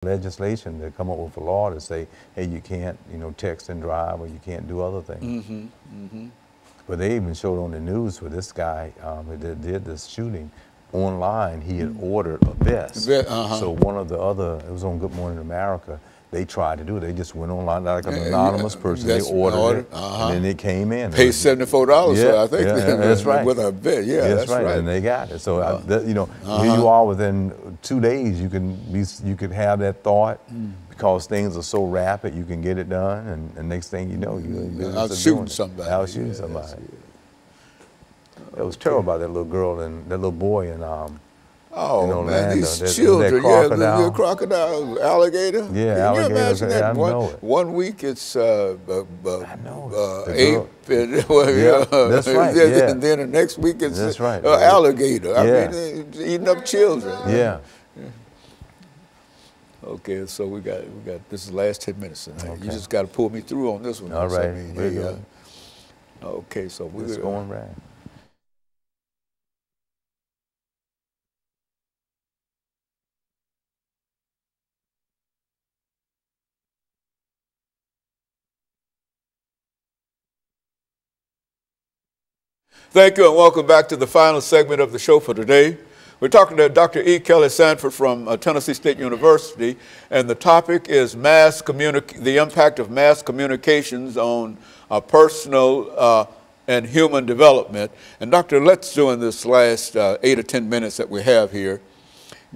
legislation to come up with a law to say, hey, you can't, text and drive, or you can't do other things. But they even showed on the news where this guy that did this shooting online, he had ordered a vest. So one of the other, it was on Good Morning America, they tried to do it. They just went online like an anonymous person. They ordered it, and then it came in. Paid $74, so I think. That's right. With a vest, that's right. And they got it. So here you are within 2 days. You could have that thought. Because things are so rapid, you can get it done, and next thing you know, you're out shooting somebody. Out shooting somebody. It was terrible about that little girl and that little boy in Orlando. Man, these children, the crocodile, alligator. Yeah, alligator. Can you imagine that? I know it. 1 week it's I know ape, that's right. And then the next week it's alligator. I mean, eating up children. Yeah. Okay, so we got this is the last 10 minutes tonight. Okay. You just got to pull me through on this one. All right. Okay, so we're going right. Thank you, and welcome back to the final segment of the show for today. We're talking to Dr. EKSanford from Tennessee State University, and the topic is the impact of mass communications on personal and human development. And Doctor, let's do in this last 8 or 10 minutes that we have here,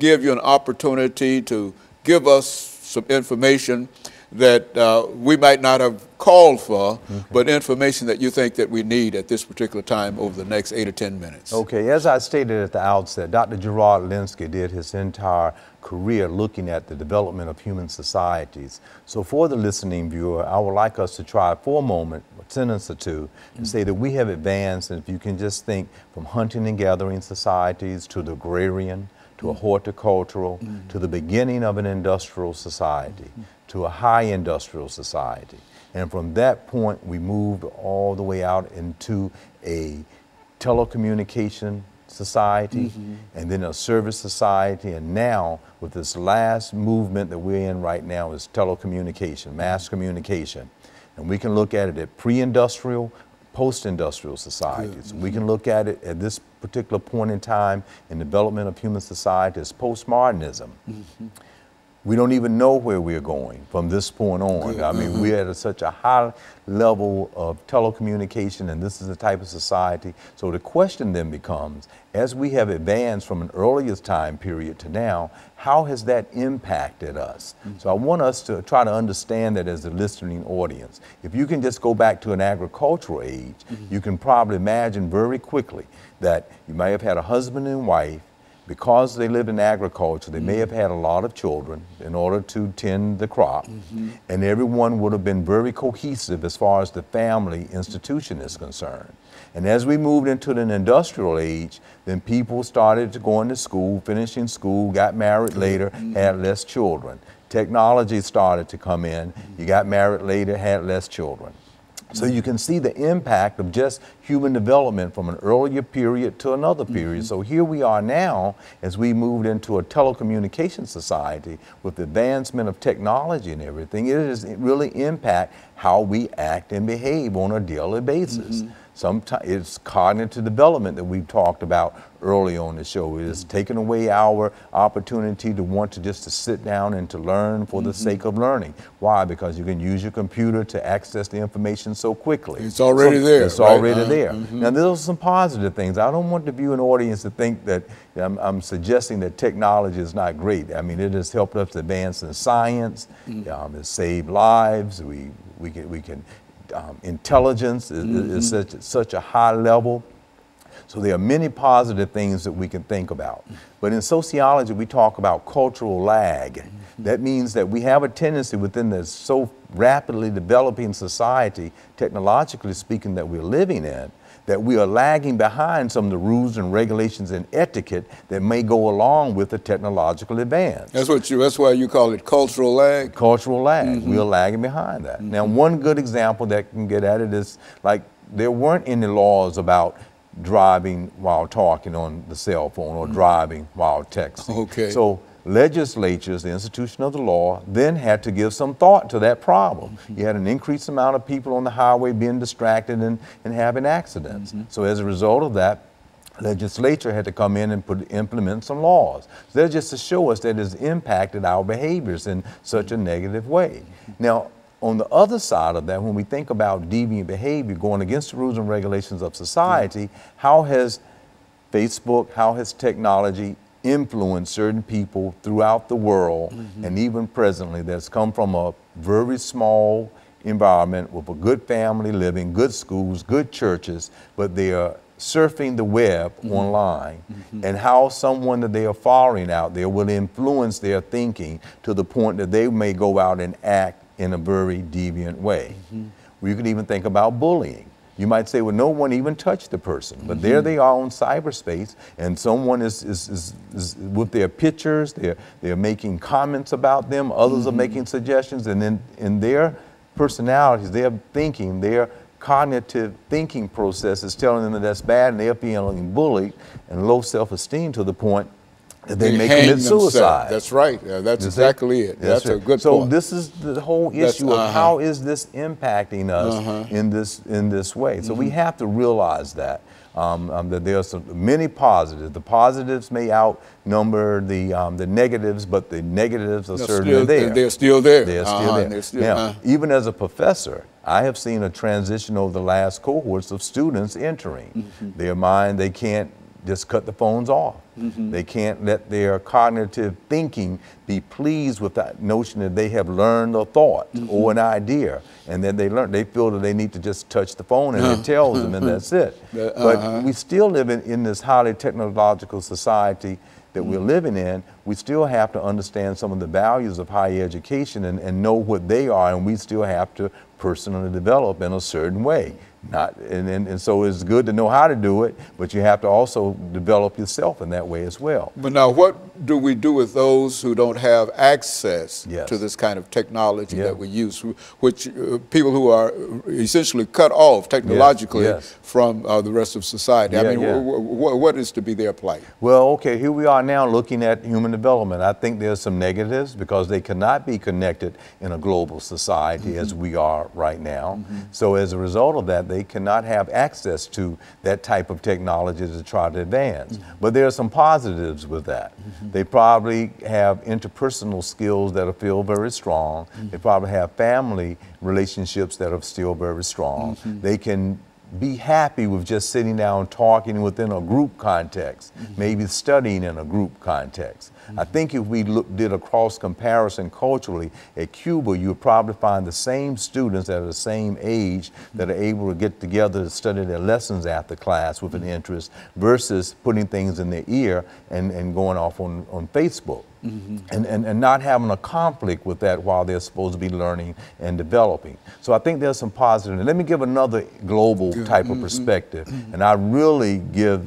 give you an opportunity to give us some information that we might not have called for, but information that you think that we need at this particular time over the next 8 or 10 minutes. Okay, as I stated at the outset, Dr. Gerard Linsky did his entire career looking at the development of human societies. So for the listening viewer, I would like us to try for a moment, a sentence or two, and say that we have advanced, and if you can just think from hunting and gathering societies to the agrarian, to a horticultural, to the beginning of an industrial society, to a high industrial society. And from that point, we moved all the way out into a telecommunication society, and then a service society, and now with this last movement that we're in right now is telecommunication, mass communication. And we can look at it at pre-industrial, post-industrial societies. We can look at it at this particular point in time in development of human society as postmodernism. We don't even know where we're going from this point on. I mean, we're at such a high level of telecommunication, and this is the type of society. So the question then becomes, as we have advanced from an earlier time period to now, how has that impacted us? So I want us to try to understand that as a listening audience. If you can just go back to an agricultural age, you can probably imagine very quickly that you may have had a husband and wife. Because they lived in agriculture, they may have had a lot of children in order to tend the crop, and everyone would have been very cohesive as far as the family institution is concerned. And as we moved into an industrial age, then people started to go into school, finishing school, got married later, had less children. Technology started to come in, you got married later, had less children. So you can see the impact of just human development from an earlier period to another period. So here we are now as we moved into a telecommunication society with the advancement of technology and everything. It really impact how we act and behave on a daily basis. Sometimes it's cognitive development that we've talked about early on the show. It is taking away our opportunity to want to just to sit down and to learn for the sake of learning. Why? Because you can use your computer to access the information so quickly. It's already there. It's already there. Now, those are some positive things. I don't want the viewing audience to think that I'm suggesting that technology is not great. I mean, it has helped us advance in science. It's saved lives. We can intelligence is such a high level. So there are many positive things that we can think about. But in sociology, we talk about cultural lag. That means that we have a tendency within this so rapidly developing society, technologically speaking, that we're living in, that we are lagging behind some of the rules and regulations and etiquette that may go along with the technological advance. That's why you call it cultural lag? Cultural lag. We are lagging behind that. Now, one good example that can get at it is, like, there weren't any laws about driving while talking on the cell phone or driving while texting. Okay. So legislatures, the institution of the law, then had to give some thought to that problem. You had an increased amount of people on the highway being distracted and having accidents. So as a result of that, legislature had to come in and implement some laws. So that's just to show us that it's impacted our behaviors in such a negative way. Now, on the other side of that, when we think about deviant behavior going against the rules and regulations of society, how has Facebook, how has technology influenced certain people throughout the world, and even presently, that's come from a very small environment with a good family living, good schools, good churches, but they are surfing the web online, and how someone that they are following out there will influence their thinking to the point that they may go out and act in a very deviant way. You could even think about bullying. You might say, well, no one even touched the person, but there they are on cyberspace, and someone is with their pictures, they're making comments about them, others are making suggestions, and then in their personalities, their thinking, their cognitive thinking process is telling them that that's bad, and they're feeling bullied and low self-esteem to the point that they may commit suicide. That's right. That's exactly it. That's a good point. So this is the whole issue of how is this impacting us in this way. So we have to realize that there are many positives. The positives may outnumber the negatives, but the negatives are certainly there. They're still there. They're still there. Now, even as a professor, I have seen a transition over the last cohorts of students entering. Their mind, they can't just cut the phones off. They can't let their cognitive thinking be pleased with that notion that they have learned a thought or an idea, and then they feel that they need to just touch the phone and it tells them, and that's it. But we still live in this highly technological society that we're living in. We still have to understand some of the values of higher education and know what they are, and we still have to personally develop in a certain way. And so it's good to know how to do it, but you have to also develop yourself in that way as well. But now, what do we do with those who don't have access to this kind of technology that we use, which people who are essentially cut off technologically from the rest of society? I mean, what is to be their plight? Well, okay, here we are now looking at human development. I think there's some negatives because they cannot be connected in a global society as we are right now. So as a result of that, they cannot have access to that type of technology to try to advance. But there are some positives with that. They probably have interpersonal skills that are still very strong. They probably have family relationships that are still very strong. They can be happy with just sitting down talking within a group context, maybe studying in a group context. I think if we did a cross comparison culturally at Cuba, you would probably find the same students that are the same age that are able to get together to study their lessons after class with an interest versus putting things in their ear and going off on Facebook. And not having a conflict with that while they're supposed to be learning and developing. So I think there's some positive. Let me give another global type of perspective, and I really give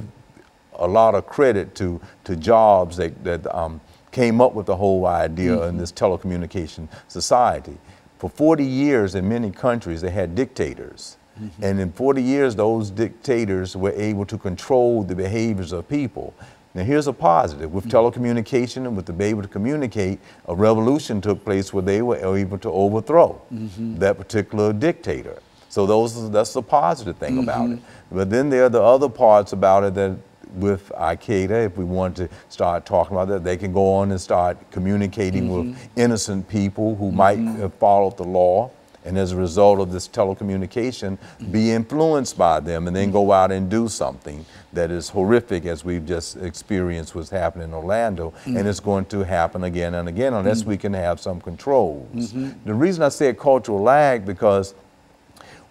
a lot of credit to Jobs that came up with the whole idea in this telecommunication society. For 40 years in many countries they had dictators. And in 40 years those dictators were able to control the behaviors of people. Now here's a positive. With telecommunication and with the able to communicate, a revolution took place where they were able to overthrow that particular dictator. So that's the positive thing about it. But then there are the other parts about it that with Al-Qaeda, if we want to start talking about that, they can go on and start communicating with innocent people who might have followed the law, and as a result of this telecommunication, be influenced by them and then go out and do something that is horrific, as we've just experienced what's happening in Orlando, and it's going to happen again and again unless we can have some controls. The reason I say cultural lag, because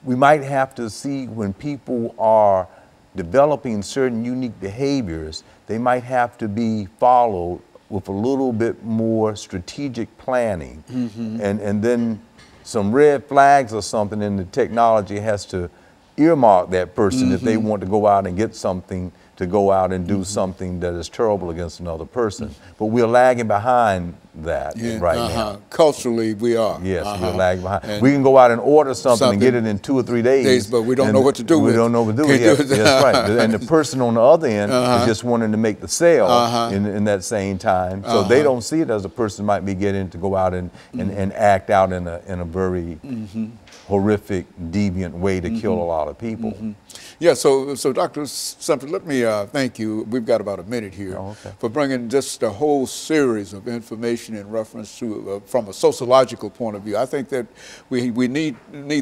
we might have to see when people are developing certain unique behaviors, they might have to be followed with a little bit more strategic planning. And then some red flags or something in the technology has to earmark that person if they want to go out and get something to go out and do something that is terrible against another person. But we're lagging behind that right now. Culturally, we are. Yes, we're lagging behind. And we can go out and order something and get it in 2 or 3 days. But we don't know what to do with it. We don't know what to do with it. That's right. And the person on the other end is just wanting to make the sale in that same time. So they don't see it as a person might be getting to go out and act out in a very horrific, deviant way to kill a lot of people. Yeah, so Dr. Sanford, let me thank you. We've got about a minute here for bringing just a whole series of information in reference to, from a sociological point of view. I think that we need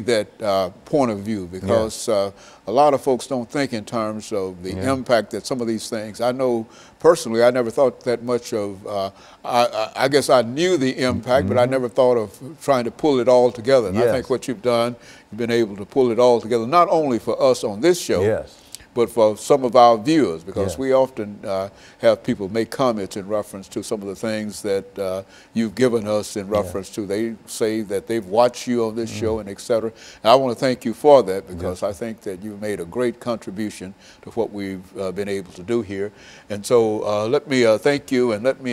that point of view, because a lot of folks don't think in terms of the impact that some of these things. I know personally, I never thought that much of, I guess I knew the impact, but I never thought of trying to pull it all together. And I think what you've done, you've been able to pull it all together, not only for us on this show, but for some of our viewers, because we often have people make comments in reference to some of the things that you've given us in reference to. They say that they've watched you on this show and et cetera. And I want to thank you for that, because I think that you've made a great contribution to what we've been able to do here. And so let me thank you, and let me